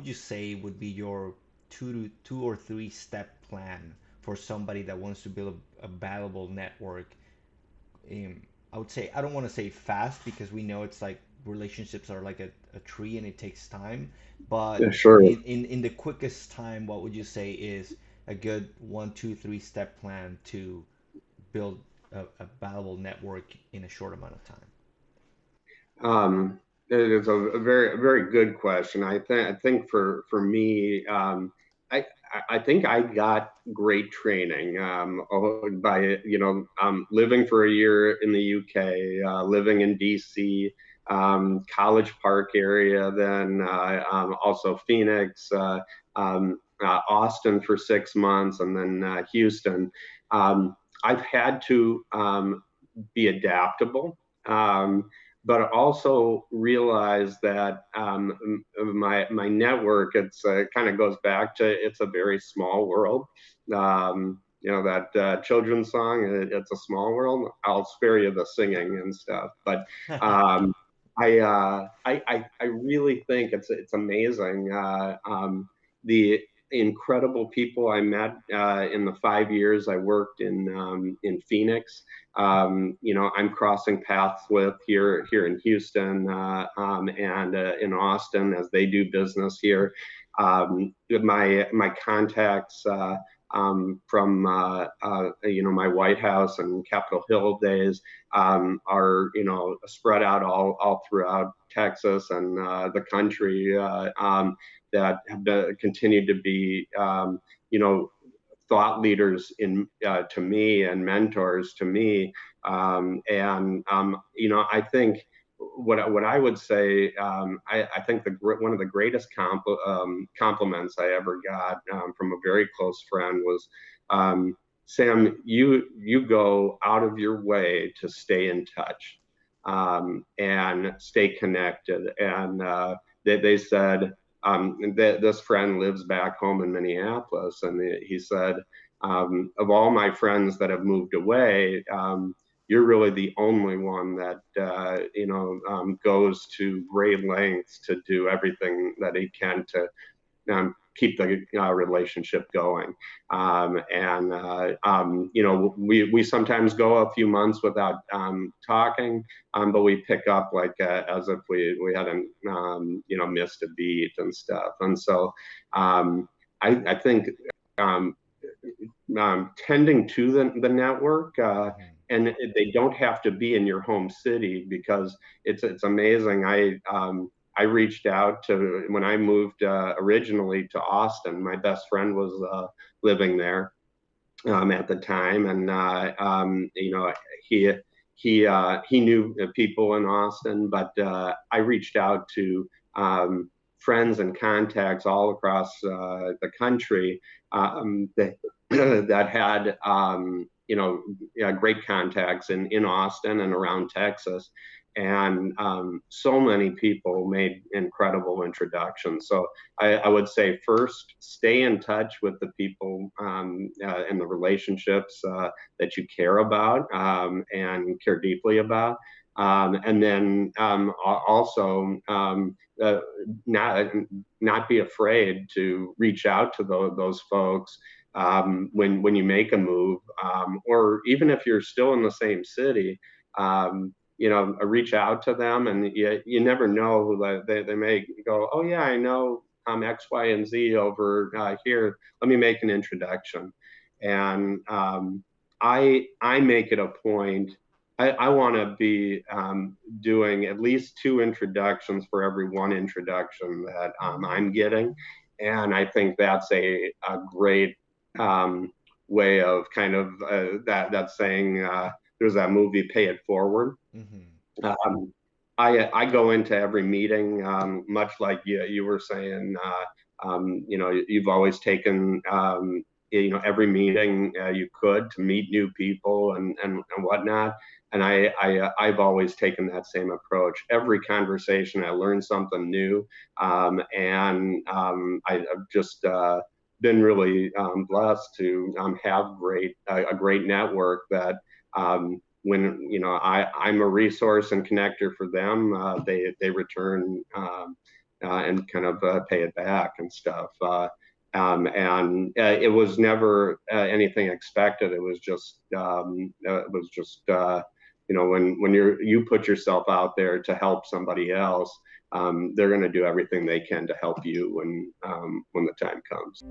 you say would be your two or three step plan for somebody that wants to build a valuable network? I would say, I don't want to say fast because we know it's like relationships are like a tree and it takes time. Yeah, But sure. in the quickest time, what would you say is a good one, two, three step plan to build a valuable network in a short amount of time? Um, it is a very good question. I think for me, I think I got great training by living for a year in the UK, living in DC, College Park area, then also Phoenix, Austin for 6 months, and then Houston. I've had to be adaptable. But also realize that my network, it's kind of goes back to, it's a very small world. That children's song, "It's a Small World." I'll spare you the singing and stuff, but um, I really think it's amazing, the incredible people I met in the 5 years I worked in Phoenix. I'm crossing paths with here in Houston, and in Austin as they do business here. My contacts from my White House and Capitol Hill days are spread out all throughout Texas and the country, that have continued to be thought leaders to me and mentors to me. I think what I would say, I think one of the greatest compliments I ever got from a very close friend was, Sam, you go out of your way to stay in touch, and stay connected. And they said, this friend lives back home in Minneapolis, and he said, of all my friends that have moved away, you're really the only one that goes to great lengths to do everything that he can to keep the relationship going. We sometimes go a few months without talking, but we pick up like as if we hadn't missed a beat and stuff. And so I think um, tending to the network. Mhm. And they don't have to be in your home city, because it's amazing. I reached out to, when I moved originally to Austin. My best friend was living there at the time, and he he knew people in Austin, but I reached out to friends and contacts all across the country that that had yeah, great contacts in Austin and around Texas. And so many people made incredible introductions. So I would say, first, stay in touch with the people and the relationships that you care about and care deeply about. And then also not be afraid to reach out to those folks when you make a move, or even if you're still in the same city. Reach out to them, and you never know who they may go, oh yeah, I know X, Y, and Z over here. Let me make an introduction. And I make it a point. I want to be doing at least two introductions for every one introduction that I'm getting. And I think that's a great um, way of kind of that saying. There's that movie, Pay It Forward. Mhm. Um, I go into every meeting, much like you were saying. You've always taken every meeting you could to meet new people and whatnot. And I've always taken that same approach. Every conversation, I learn something new, and I've just been really blessed to have a great network that. When I'm a resource and connector for them, they return and kind of pay it back and stuff. And it was never anything expected. It was just when you put yourself out there to help somebody else, they're going to do everything they can to help you when the time comes.